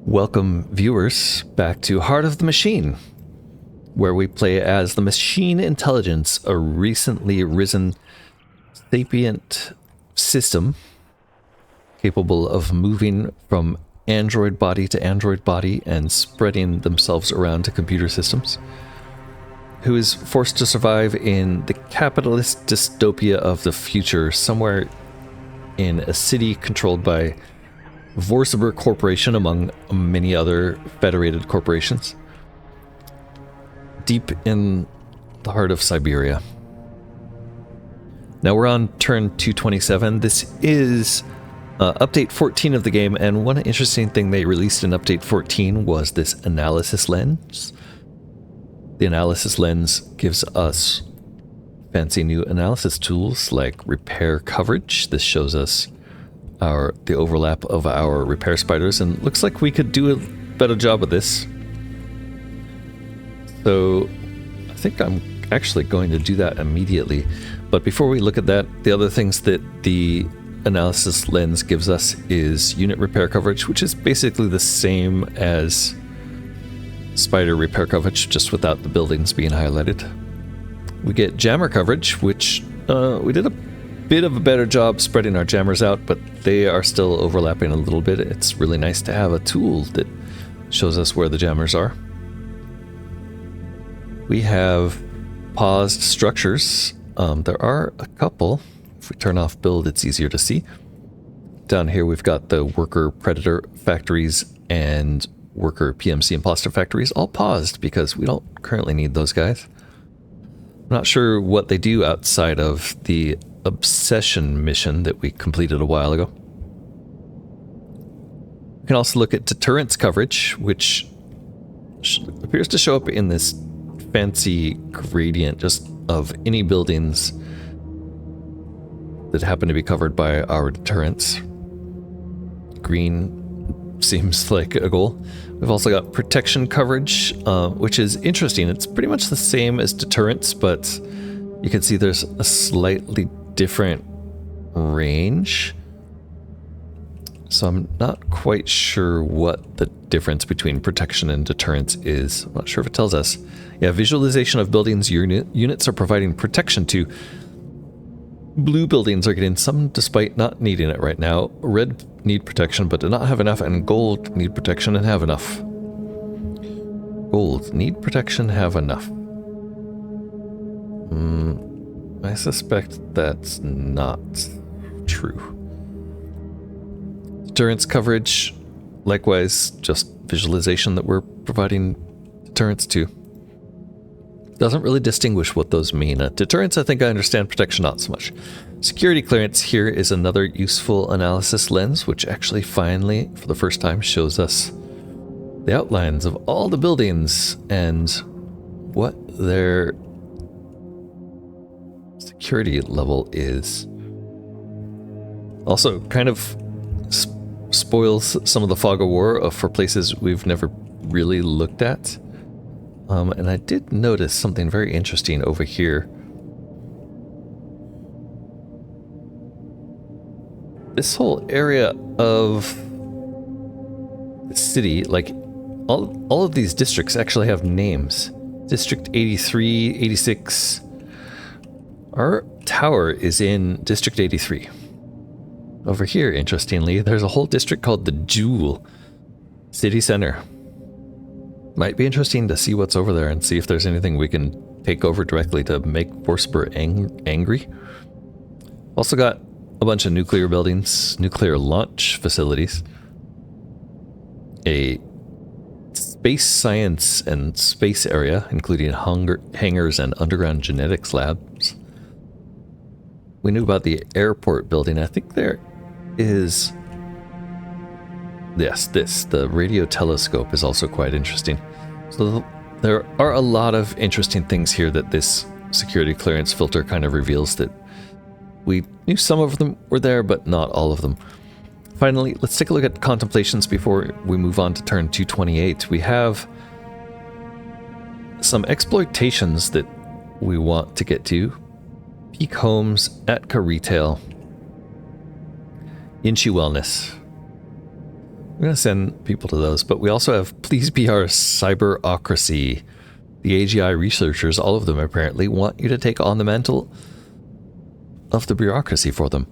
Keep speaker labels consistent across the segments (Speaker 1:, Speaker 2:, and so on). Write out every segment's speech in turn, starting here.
Speaker 1: Welcome, viewers, back to Heart of the Machine, where we play as the machine intelligence, a recently risen sapient system capable of moving from android body to android body and spreading themselves around to computer systems, who is forced to survive in the capitalist dystopia of the future, somewhere in a city controlled by Vorsaber Corporation, among many other federated corporations, deep in the heart of Siberia. Now we're on turn 227. This is update 14 of the game, and one interesting thing they released in update 14 was this analysis lens. The analysis lens gives us fancy new analysis tools like repair coverage. This shows us the overlap of our repair spiders, and looks like we could do a better job of this. So I think I'm actually going to do that immediately. But before we look at that, the other things that the analysis lens gives us is unit repair coverage, which is basically the same as spider repair coverage, just without the buildings being highlighted. We get jammer coverage, which we did a bit of a better job spreading our jammers out, but they are still overlapping a little bit. It's really nice to have a tool that shows us where the jammers are. We have paused structures. There are a couple. If we turn off build, it's easier to see. Down here we've got the worker predator factories and worker PMC imposter factories all paused because we don't currently need those guys. I'm not sure what they do outside of the obsession mission that we completed a while ago. We can also look at deterrence coverage, which appears to show up in this fancy gradient just of any buildings that happen to be covered by our deterrence. Green seems like a goal. We've also got protection coverage, which is interesting. It's pretty much the same as deterrence, but you can see there's a slightly different range. So I'm not quite sure what the difference between protection and deterrence is. I'm not sure if it tells us. Yeah, visualization of buildings units are providing protection to. Blue buildings are getting some despite not needing it right now. Red need protection but do not have enough, and gold need protection and have enough. Gold need protection, have enough. I suspect that's not true. Deterrence coverage, likewise, just visualization that we're providing deterrence to. Doesn't really distinguish what those mean. Deterrence, I think I understand. Protection, not so much. Security clearance here is another useful analysis lens, which actually finally, for the first time, shows us the outlines of all the buildings and what their security level is. Also, kind of spoils some of the fog of war for places we've never really looked at. And I did notice something very interesting over here. This whole area of the city, like all of these districts actually have names. District 83, 86. Our tower is in District 83. Over here, interestingly, there's a whole district called the Jewel City Center. Might be interesting to see what's over there and see if there's anything we can take over directly to make Vorsaber angry. Also got a bunch of nuclear buildings, nuclear launch facilities, a space science and space area, including hangars and underground genetics labs. We knew about the airport building. I think there is... Yes, the radio telescope is also quite interesting. So there are a lot of interesting things here that this security clearance filter kind of reveals that we knew some of them were there, but not all of them. Finally, let's take a look at contemplations before we move on to turn 228. We have some exploitations that we want to get to. Peak Homes, Atka Retail, Inchi Wellness. I'm going to send people to those, but we also have Please Be Our Cyberocracy. The AGI researchers, all of them apparently, want you to take on the mantle of the bureaucracy for them.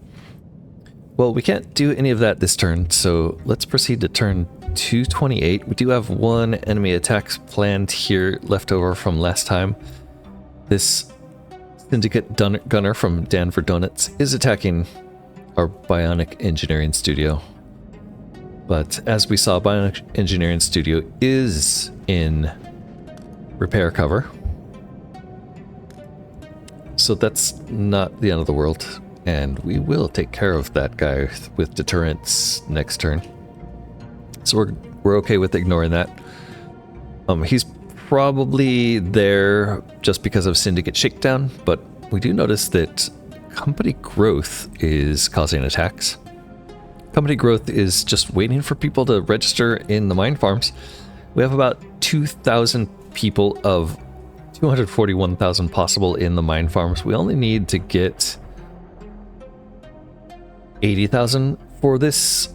Speaker 1: Well, we can't do any of that this turn, so let's proceed to turn 228. We do have one enemy attacks planned here left over from last time. This Syndicate gunner from Danver Donuts is attacking our Bionic Engineering Studio. But as we saw, Bionic Engineering Studio is in repair cover. So that's not the end of the world. And we will take care of that guy with deterrence next turn. So we're okay with ignoring that. He's probably there just because of Syndicate Shakedown, but we do notice that company growth is causing attacks. Company growth is just waiting for people to register in the mine farms. We have about 2,000 people of 241,000 possible in the mine farms. We only need to get 80,000 for this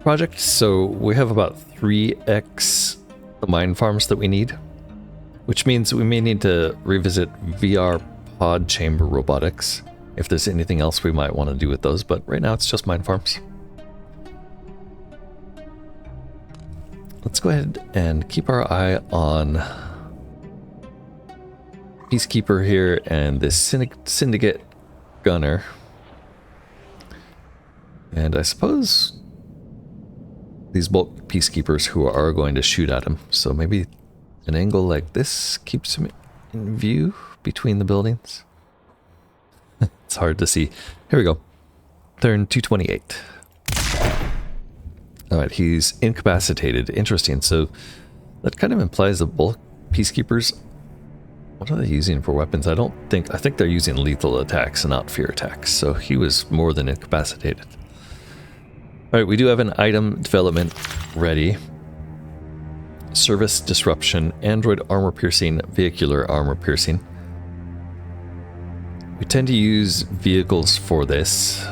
Speaker 1: project, so we have about 3x the mine farms that we need, which means we may need to revisit VR pod chamber robotics if there's anything else we might want to do with those, but right now it's just mine farms. Let's go ahead and keep our eye on Peacekeeper here and this Syndicate gunner. And I suppose these bulk Peacekeepers who are going to shoot at him. So maybe an angle like this keeps him in view between the buildings. It's hard to see. Here we go. Turn 228. Alright, he's incapacitated. Interesting. So that kind of implies the bulk Peacekeepers. What are they using for weapons? I think they're using lethal attacks and not fear attacks. So he was more than incapacitated. Alright, we do have an item development ready. Service disruption, android armor piercing, vehicular armor piercing. We tend to use vehicles for this,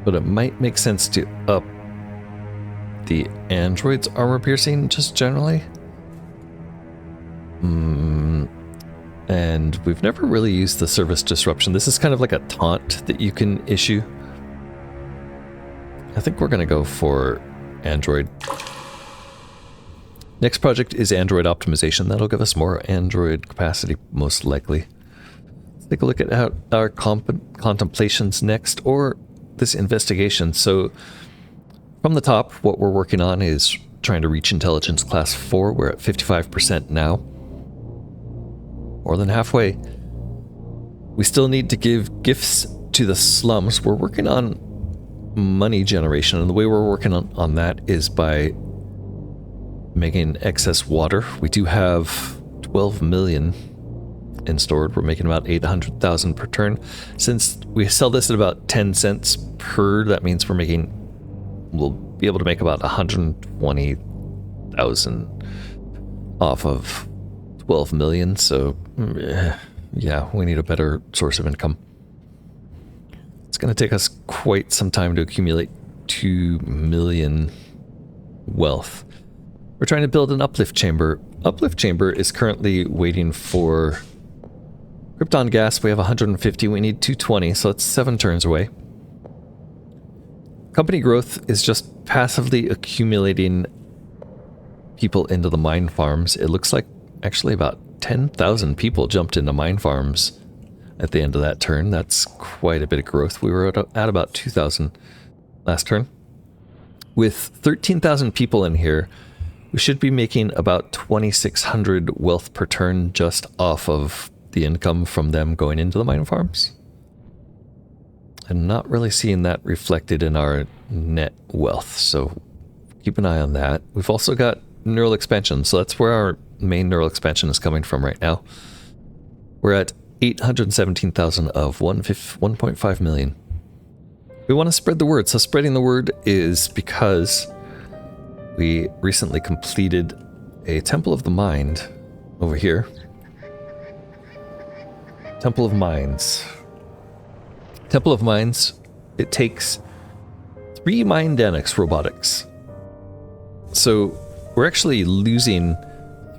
Speaker 1: but it might make sense to up the android's armor piercing just generally. And we've never really used the service disruption. This is kind of like a taunt that you can issue. I think we're going to go for Android. Next project is Android optimization. That'll give us more Android capacity, most likely. Let's take a look at our contemplations next, or this investigation. So, from the top, what we're working on is trying to reach intelligence class 4. We're at 55% now. More than halfway. We still need to give gifts to the slums. We're working on money generation, and the way we're working on that is by making excess water. We do have 12 million in stored. We're making about 800,000 per turn. Since we sell this at about 10 cents per, that means we'll be able to make about 120,000 off of 12 million. So yeah, we need a better source of income. It's going to take us quite some time to accumulate 2 million wealth. We're trying to build an uplift chamber. Uplift chamber is currently waiting for Krypton gas. We have 150. We need 220, so it's 7 turns away. Company growth is just passively accumulating people into the mine farms. It looks like actually about 10,000 people jumped into mine farms at the end of that turn. That's quite a bit of growth. We were at about 2,000 last turn. With 13,000 people in here, we should be making about 2,600 wealth per turn just off of the income from them going into the mine farms. I'm not really seeing that reflected in our net wealth, so keep an eye on that. We've also got neural expansion, so that's where our main neural expansion is coming from right now. We're at 817,000 of 1.5 million. We want to spread the word, so spreading the word is because we recently completed a Temple of the Mind over here. Temple of Minds. Temple of Minds, it takes 3 robotics. So we're actually losing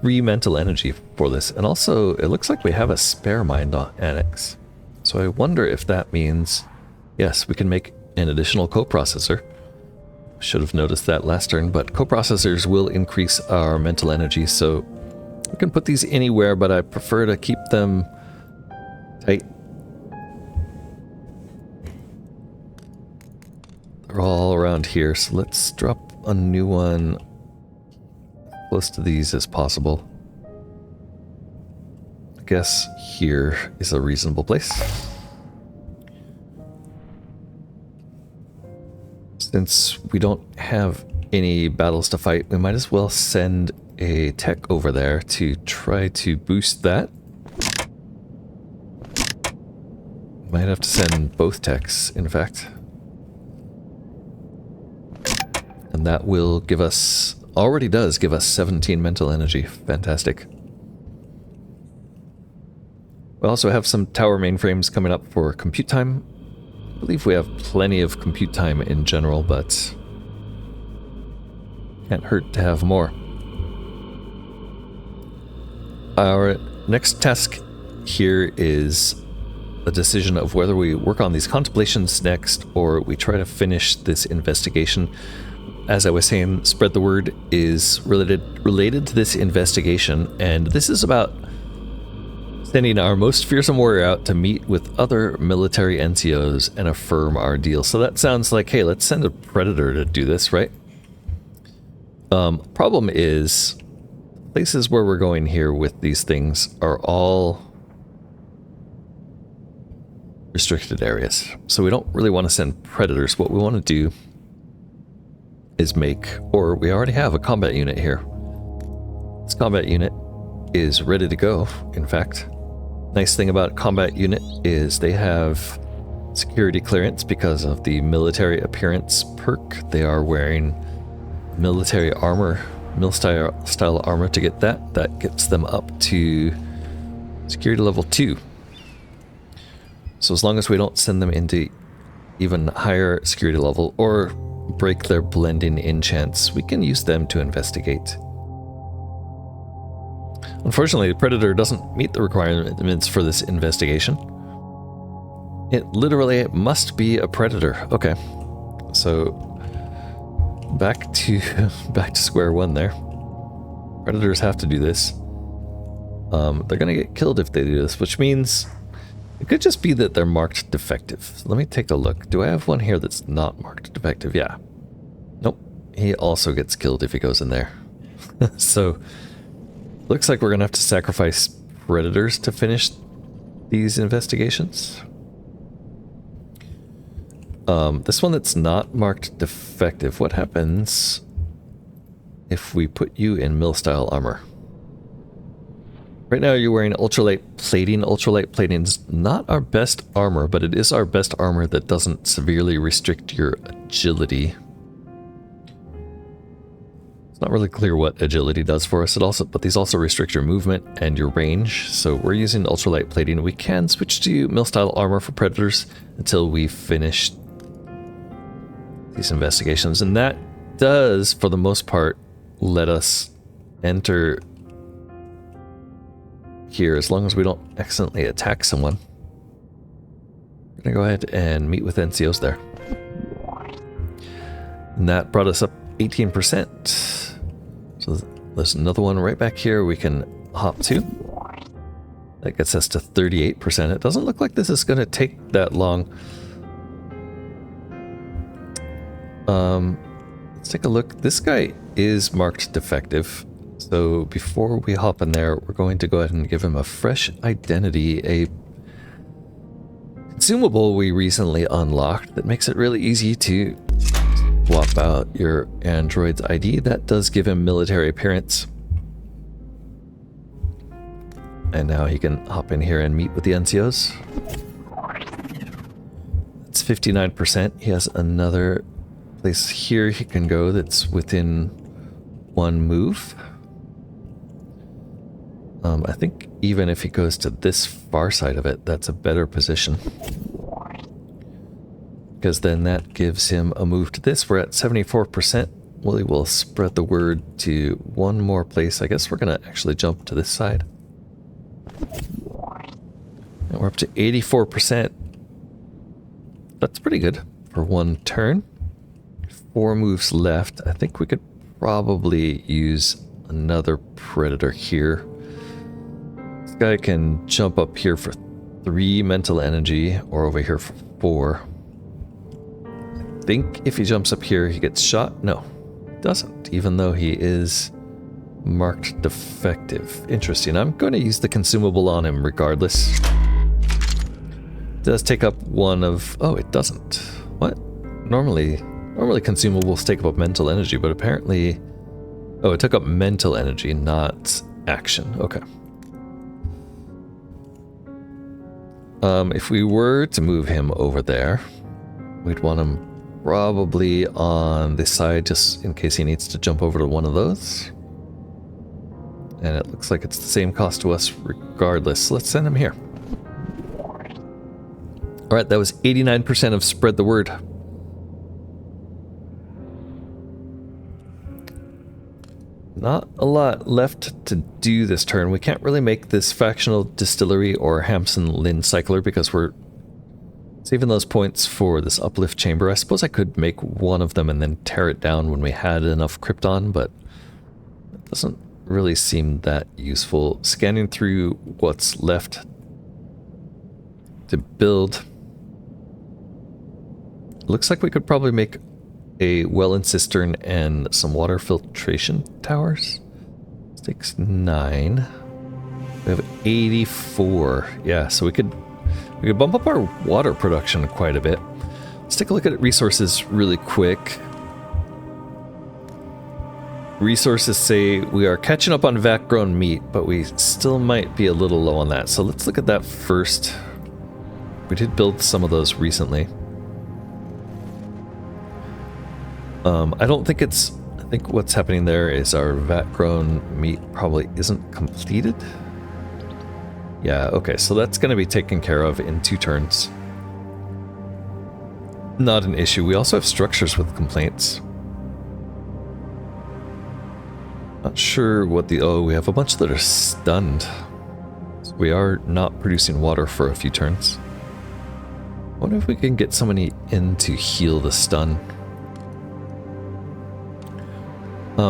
Speaker 1: 3 mental energy for this. And also, it looks like we have a spare mind annex. So I wonder if that means, yes, we can make an additional coprocessor. Should have noticed that last turn, but coprocessors will increase our mental energy, so we can put these anywhere, but I prefer to keep them tight. They're all around here, so let's drop a new one close to these as possible. I guess here is a reasonable place. Since we don't have any battles to fight, we might as well send a tech over there to try to boost that. Might have to send both techs, in fact. And that will give us, already does give us 17 mental energy. Fantastic. We also have some tower mainframes coming up for compute time. I believe we have plenty of compute time in general, but can't hurt to have more. Our next task here is the decision of whether we work on these contemplations next or we try to finish this investigation. As I was saying, spread the word is related to this investigation, and this is about sending our most fearsome warrior out to meet with other military NCOs and affirm our deal. So that sounds like, hey, let's send a predator to do this, right? Problem is, places where we're going here with these things are all restricted areas. So we don't really want to send predators. What we want to do is make, or we already have a combat unit here. This combat unit is ready to go, in fact. Nice thing about combat unit is they have security clearance because of the military appearance perk. They are wearing military armor, mil-style armor to get that. That gets them up to security level 2. So as long as we don't send them into even higher security level or break their blending in chance, we can use them to investigate. Unfortunately, the Predator doesn't meet the requirements for this investigation. It literally must be a Predator. Okay, so back to square one there. Predators have to do this. They're gonna get killed if they do this, which means it could just be that they're marked defective. So let me take a look. Do I have one here that's not marked defective? Yeah. Nope. He also gets killed if he goes in there. So looks like we're gonna have to sacrifice predators to finish these investigations. This one that's not marked defective, what happens if we put you in mil-style armor? Right now you're wearing ultralight plating. Ultralight plating is not our best armor, but it is our best armor that doesn't severely restrict your agility. It's not really clear what agility does for us. But these also restrict your movement and your range. So we're using ultralight plating. We can switch to mil-style armor for predators until we finish these investigations, and that does, for the most part, let us enter here as long as we don't accidentally attack someone. We're gonna go ahead and meet with NCOs there. And that brought us up 18%. So there's another one right back here we can hop to. That gets us to 38%. It doesn't look like this is gonna take that long. Let's take a look. This guy is marked defective. So before we hop in there, we're going to go ahead and give him a fresh identity, a consumable we recently unlocked that makes it really easy to swap out your android's ID. That does give him military appearance. And now he can hop in here and meet with the NCOs. It's 59%. He has another place here he can go that's within one move. I think even if he goes to this far side of it, that's a better position. because then that gives him a move to this. We're at 74%. Willie will spread the word to one more place. I guess we're going to actually jump to this side. And we're up to 84%. That's pretty good for one turn. 4 moves left. I think we could probably use another predator here. This guy can jump up here for 3 mental energy, or over here for 4. I think if he jumps up here, he gets shot. No, he doesn't, even though he is marked defective. Interesting. I'm going to use the consumable on him regardless. It does take up one of... Oh, it doesn't. What? Normally consumables take up mental energy, but apparently... Oh, it took up mental energy, not action. Okay. If we were to move him over there, we'd want him probably on this side, just in case he needs to jump over to one of those. And it looks like it's the same cost to us regardless. Let's send him here. Alright, that was 89% of spread the word. Not a lot left to do this turn. We can't really make this factional distillery or Hampson Lynn cycler because we're saving those points for this uplift chamber. I suppose I could make one of them and then tear it down when we had enough krypton, but it doesn't really seem that useful. Scanning through what's left to build. Looks like we could probably make a well and cistern and some water filtration towers. This takes 9. We have 84. Yeah, so we could bump up our water production quite a bit. Let's take a look at resources really quick. Resources say we are catching up on vat-grown meat, but we still might be a little low on that. So let's look at that first. We did build some of those recently. I don't think it's... I think what's happening there is our vat-grown meat probably isn't completed. Yeah, okay, so that's going to be taken care of in 2 turns. Not an issue. We also have structures with complaints. Not sure what the... Oh, we have a bunch that are stunned. So we are not producing water for a few turns. I wonder if we can get somebody in to heal the stun.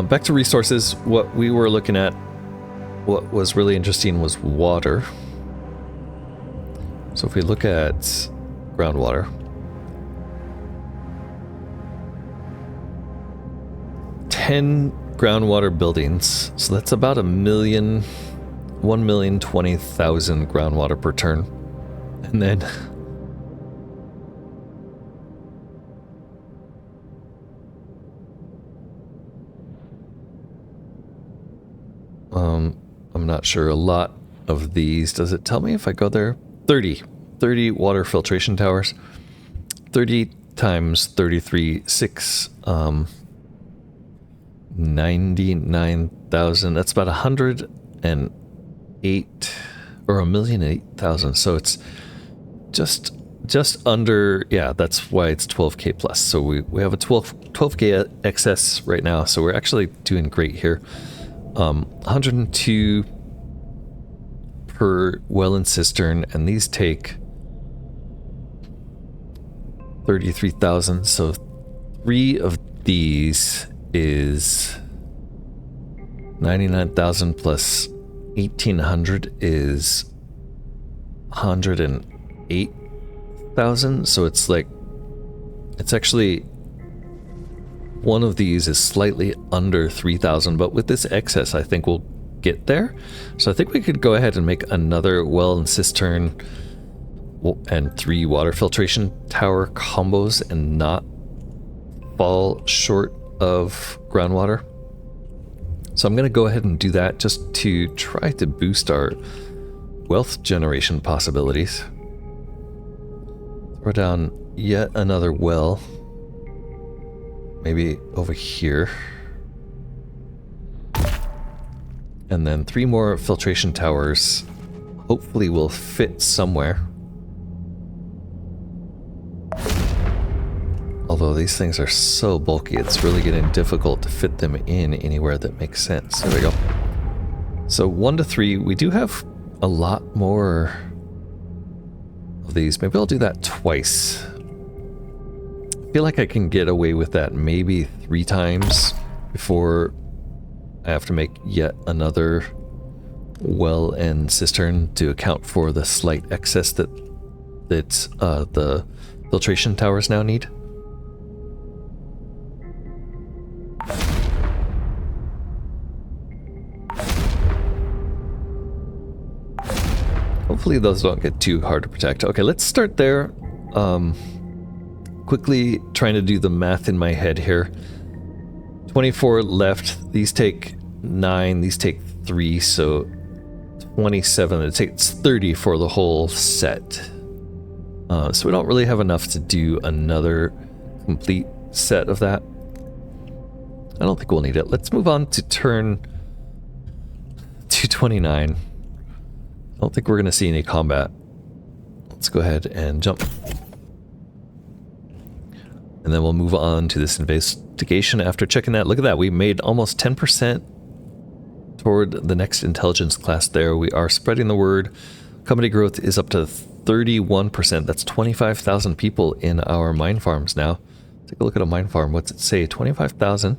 Speaker 1: Back to resources. What we were looking at, what was really interesting was water. So if we look at groundwater, ten groundwater buildings. So that's about 1,020,000 groundwater per turn. And then I'm not sure. A lot of these, does it tell me if I go there? 30 water filtration towers. 30 times 33, 6, 99,000. That's about 108 or 1,008,000. So it's just under, yeah, that's why it's 12k plus. So we have a 12k excess right now. So we're actually doing great here. 102 per well and cistern, and these take 33,000. So 3 of these is 99,000 plus 1,800 is 108,000. So it's like, it's actually, one of these is slightly under 3,000, but with this excess, I think we'll get there. So I think we could go ahead and make another well and cistern and 3 water filtration tower combos and not fall short of groundwater. So I'm going to go ahead and do that just to try to boost our wealth generation possibilities. Throw down yet another well. Maybe over here. And then 3 more filtration towers. Hopefully will fit somewhere. Although these things are so bulky, it's really getting difficult to fit them in anywhere that makes sense. There we go. So 1 to 3, we do have a lot more of these. Maybe I'll do that twice. I feel like I can get away with that maybe 3 times before I have to make yet another well and cistern to account for the slight excess that the filtration towers now need. Hopefully those don't get too hard to protect. Okay, let's start there. Quickly trying to do the math in my head here. 24 left. These take 9. These take 3. So 27. It takes 30 for the whole set. So we don't really have enough to do another complete set of that. I don't think we'll need it. Let's move on to turn 229. I don't think we're going to see any combat. Let's go ahead and jump. And then we'll move on to this investigation after checking that. Look at that. We made almost 10% toward the next intelligence class there. We are spreading the word. Company growth is up to 31%. That's 25,000 people in our mine farms now. Take a look at a mine farm. What's it say? 25,000.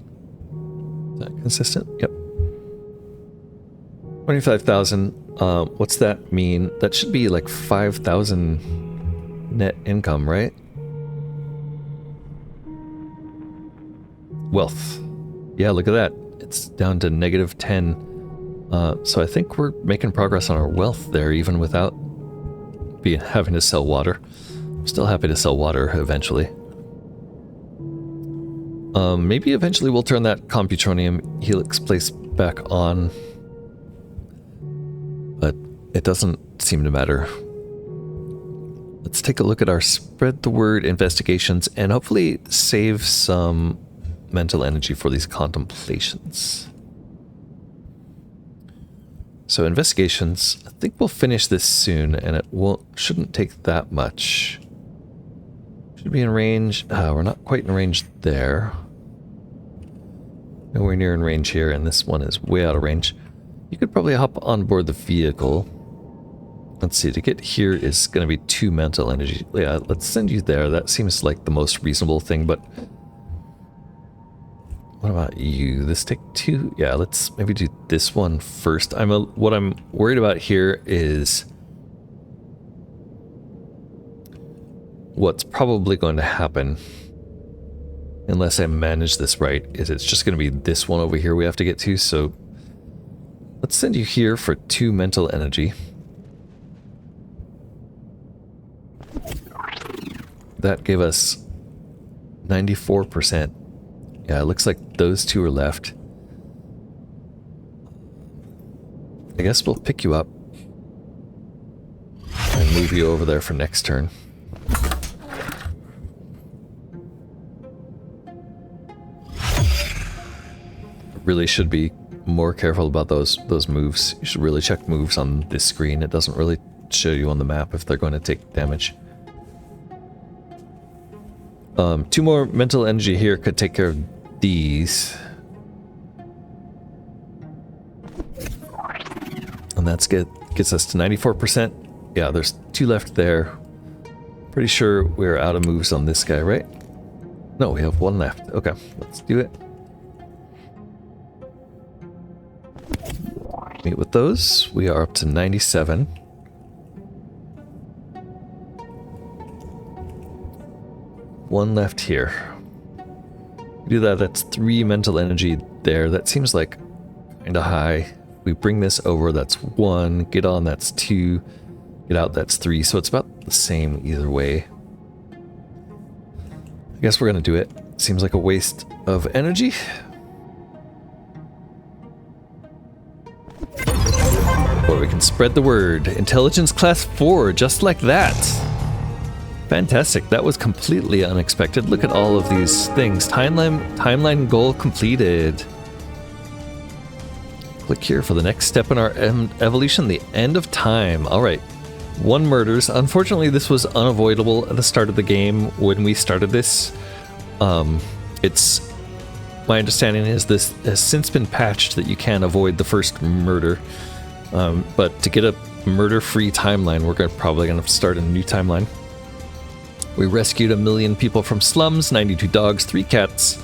Speaker 1: Is that consistent? Yep. 25,000. What's that mean? That should be like 5,000 net income, right? Wealth. Yeah, look at that. It's down to negative 10. So I think we're making progress on our wealth there, even without having to sell water. I'm still happy to sell water eventually. Maybe eventually we'll turn that Computronium Helix place back on. But it doesn't seem to matter. Let's take a look at our spread the word investigations and hopefully save some mental energy for these contemplations. So investigations, I think we'll finish this soon and it shouldn't take that much. Should be in range. We're not quite in range there. Nowhere near in range here, and this one is way out of range. You could probably hop on board the vehicle. Let's see, to get here is going to be 2 mental energy. Yeah, let's send you there. That seems like the most reasonable thing, but what about you? This take 2? Yeah, let's maybe do this one first. What I'm worried about here is what's probably going to happen, unless I manage this right, is it's just going to be this one over here we have to get to, so let's send you here for 2 mental energy. That gave us 94%. Yeah, it looks like those 2 are left. I guess we'll pick you up and move you over there for next turn. Really should be more careful about those moves. You should really check moves on this screen. It doesn't really show you on the map if they're going to take damage. 2 more mental energy here could take care of these. And that's gets us to 94%. Yeah, there's 2 left there. Pretty sure we're out of moves on this guy, right? No, we have 1 left. Okay, let's do it. Meet with those. We are up to 97. One left here. Do that, that's 3 mental energy there. That seems like kind of high. We bring this over, that's 1. Get on, that's 2. Get out, that's 3. So it's about the same either way. I guess we're going to do it. Seems like a waste of energy. Or we can spread the word. Intelligence class 4, just like that. Fantastic. That was completely unexpected. Look at all of these things. Timeline goal completed. Click here for the next step in our evolution, the end of time. All right. 1 murders. Unfortunately, this was unavoidable at the start of the game when we started this. It's my understanding is this has since been patched that you can avoid the first murder. But to get a murder-free timeline, we're probably going to start a new timeline. We rescued 1 million people from slums, 92 dogs, 3 cats,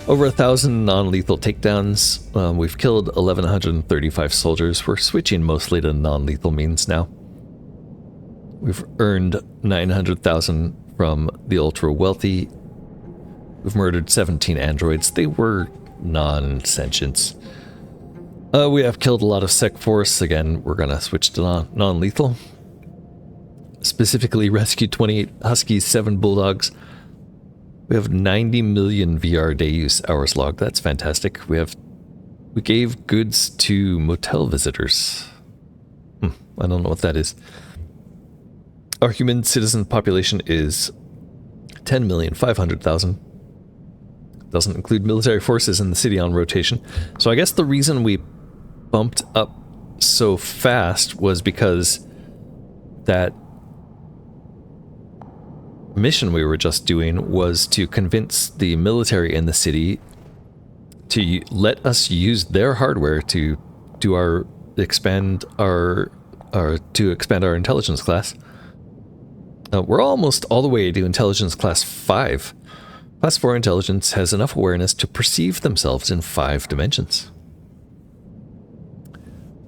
Speaker 1: over 1,000 non-lethal takedowns. We've killed 1,135 soldiers. We're switching mostly to non-lethal means now. We've earned 900,000 from the ultra-wealthy. We've murdered 17 androids. They were non-sentients. We have killed a lot of Sec Force. Again, we're going to switch to non-lethal. Specifically rescued 28 Huskies, 7 Bulldogs. We have 90 million VR day use hours logged. That's fantastic. We gave goods to motel visitors. I don't know what that is. Our human citizen population is 10,500,000. Doesn't include military forces in the city on rotation. So I guess the reason we bumped up so fast was because that mission we were just doing was to convince the military in the city to let us use their hardware to do expand our intelligence class. We're almost all the way to intelligence class 5. Class 4 intelligence has enough awareness to perceive themselves in 5 dimensions.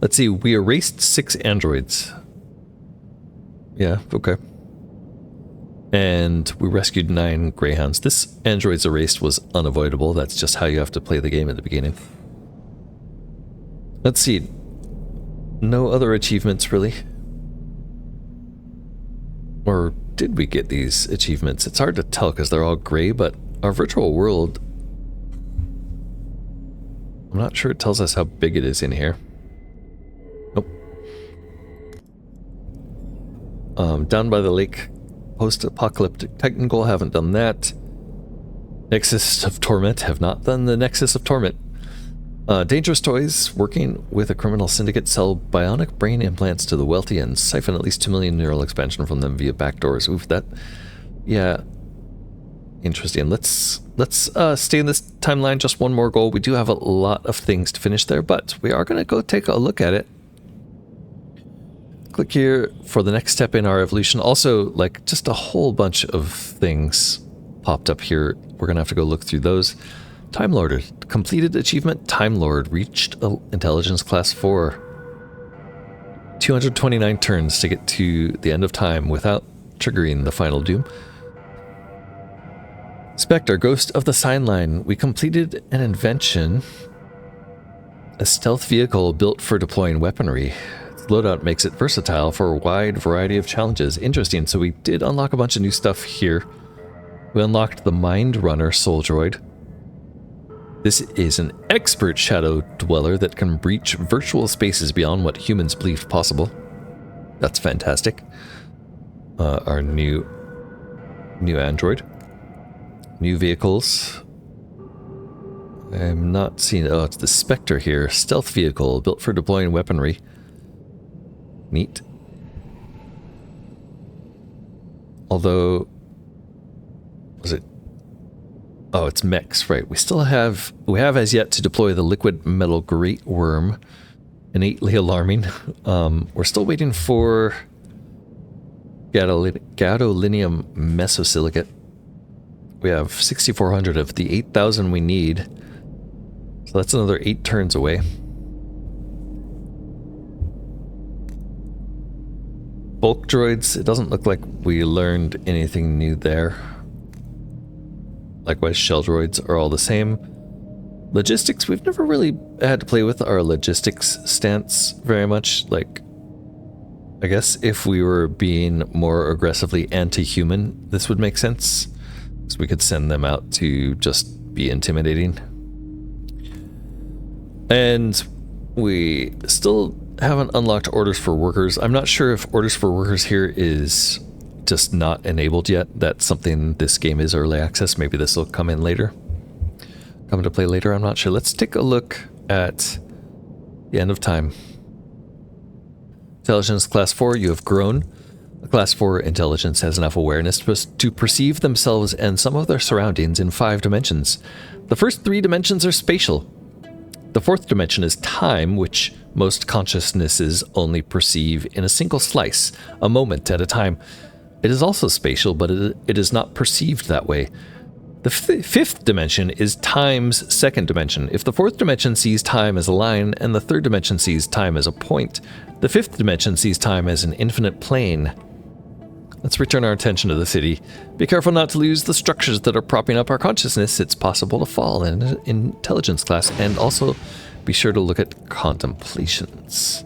Speaker 1: Let's see, we erased 6 androids. Yeah, okay. And we rescued 9 greyhounds. This androids erased was unavoidable. That's just how you have to play the game at the beginning. Let's see. No other achievements, really. Or did we get these achievements? It's hard to tell because they're all gray, but our virtual world... I'm not sure it tells us how big it is in here. Nope. Down by the lake, post-apocalyptic Titan goal, haven't done that. Nexus of Torment, have not done the Nexus of Torment. Dangerous Toys, working with a criminal syndicate, sell bionic brain implants to the wealthy and siphon at least 2 million neural expansion from them via backdoors. Oof, that... Yeah. Interesting. Let's stay in this timeline. Just one more goal. We do have a lot of things to finish there, but we are going to go take a look at it. Click here for the next step in our evolution. Also, like, just a whole bunch of things popped up here. We're going to have to go look through those. Time Lord. Completed achievement. Time Lord. Reached intelligence class 4. 229 turns to get to the end of time without triggering the final doom. Spectre, Ghost of the Sign Line. We completed an invention. A stealth vehicle built for deploying weaponry. Its loadout makes it versatile for a wide variety of challenges. Interesting. So we did unlock a bunch of new stuff here. We unlocked the Mind Runner Soul Droid. This is an expert shadow dweller that can breach virtual spaces beyond what humans believed possible. That's fantastic. Our new android. New vehicles. I'm not seeing... Oh, it's the Spectre here. Stealth vehicle built for deploying weaponry. Neat. Although... Was it... Oh, it's mechs, right. We have as yet to deploy the liquid metal great worm. Innately alarming. We're still waiting for gadolinium mesosilicate. We have 6,400 of the 8,000 we need. So that's another 8 turns away. Bulk droids, it doesn't look like we learned anything new there. Likewise, shell droids are all the same. Logistics, we've never really had to play with our logistics stance very much. Like, I guess if we were being more aggressively anti-human, this would make sense. So we could send them out to just be intimidating. And we still haven't unlocked orders for workers. I'm not sure if orders for workers here is just not enabled yet. That's something this game is early access. Maybe this will come in later. Come into play later, I'm not sure. Let's take a look at the end of time. Intelligence class 4, you have grown. A Class 4 intelligence has enough awareness to perceive themselves and some of their surroundings in 5 dimensions. The first 3 dimensions are spatial. The 4th dimension is time, which most consciousnesses only perceive in a single slice, a moment at a time. It is also spatial, but it is not perceived that way. The 5th dimension is time's 2nd dimension. If the 4th dimension sees time as a line, and the 3rd dimension sees time as a point, the 5th dimension sees time as an infinite plane. Let's return our attention to the city. Be careful not to lose the structures that are propping up our consciousness. It's possible to fall in an intelligence class, and also be sure to look at contemplations.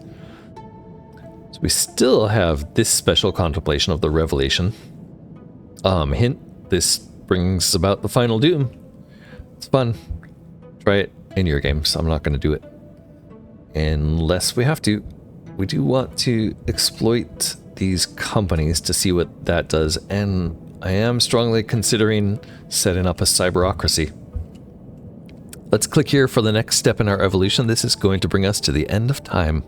Speaker 1: So we still have this special contemplation of the revelation. Hint, this brings about the final doom. It's fun. Try it in your games. I'm not going to do it unless we have to. We do want to exploit these companies to see what that does, and I am strongly considering setting up a cyberocracy. Let's click here for the next step in our evolution. This is going to bring us to the end of time.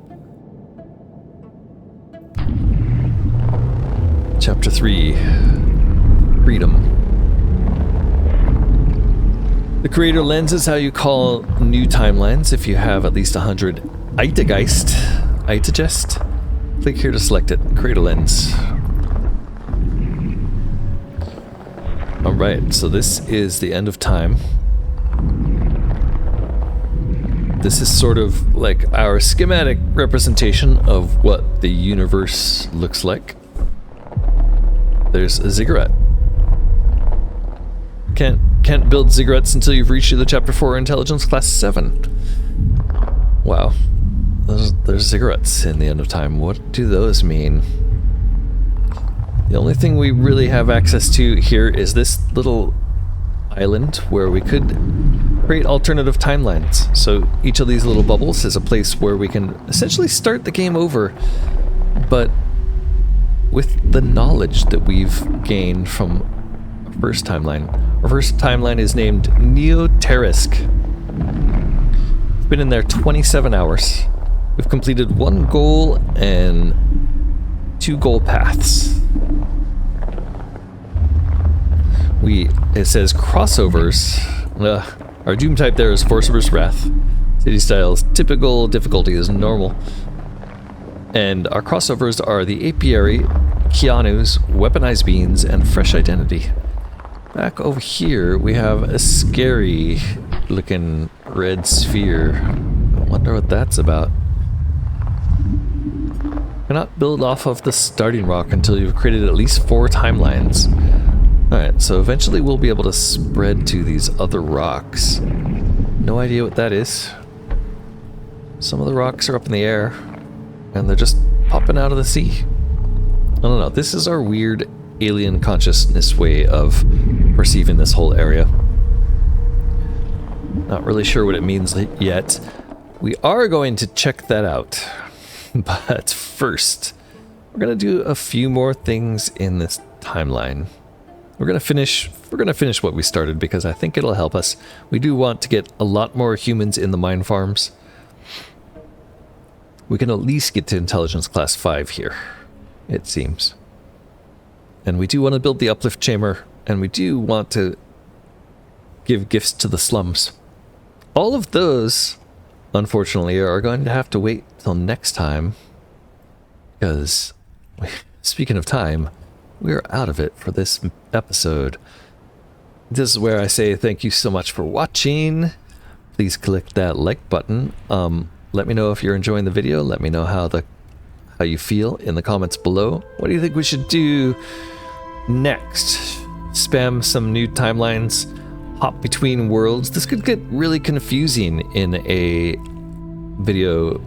Speaker 1: Chapter 3, Freedom. The creator lens is how you call new timelines if you have at least 100 Eitagist. Click here to select it. Creator lens. Alright, so this is the end of time. This is sort of like our schematic representation of what the universe looks like. There's a ziggurat. Can't build ziggurats until you've reached the Chapter 4 Intelligence Class 7. Wow. There's ziggurats in the end of time. What do those mean? The only thing we really have access to here is this little island where we could create alternative timelines. So each of these little bubbles is a place where we can essentially start the game over, but with the knowledge that we've gained from our first timeline. Our first timeline is named Neoterisk. We've been in there 27 hours. We've completed 1 goal and 2 goal paths. It says crossovers. Our doom type there is Force vs. Wrath. City styles typical, difficulty is normal. And our crossovers are the Apiary, Keanu's, Weaponized Beans, and Fresh Identity. Back over here, we have a scary looking red sphere. I wonder what that's about. Cannot build off of the starting rock until you've created at least 4 timelines. Alright, so eventually we'll be able to spread to these other rocks. No idea what that is. Some of the rocks are up in the air, and they're just popping out of the sea. I don't know, this is our weird alien consciousness way of perceiving this whole area. Not really sure what it means yet. We are going to check that out. But first, we're going to do a few more things in this timeline. We're going to finish what we started because I think it'll help us. We do want to get a lot more humans in the mine farms. We can at least get to intelligence class 5 here, it seems. And we do want to build the uplift chamber, and we do want to give gifts to the slums. All of those, unfortunately, are going to have to wait till next time, because, speaking of time, we're out of it for this episode. This is where I say thank you so much for watching. Please click that like button. Let me know if you're enjoying the video. Let me know how you feel in the comments below. What do you think we should do next? Spam some new timelines, hop between worlds. This could get really confusing in a video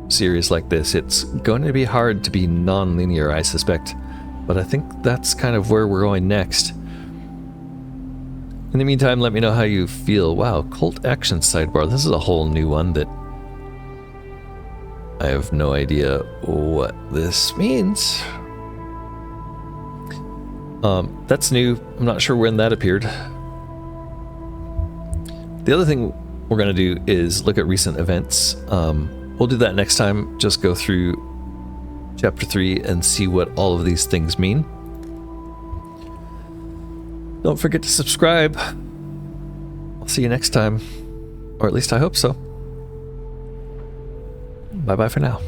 Speaker 1: series like this. It's going to be hard to be non-linear, I suspect. But I think that's kind of where we're going next. In the meantime, let me know how you feel. Wow, cult action sidebar. This is a whole new one that I have no idea what this means. That's new. I'm not sure when that appeared. The other thing we're going to do is look at recent events. We'll do that next time. Just go through Chapter 3 and see what all of these things mean. Don't forget to subscribe. I'll see you next time. Or at least I hope so. Bye-bye for now.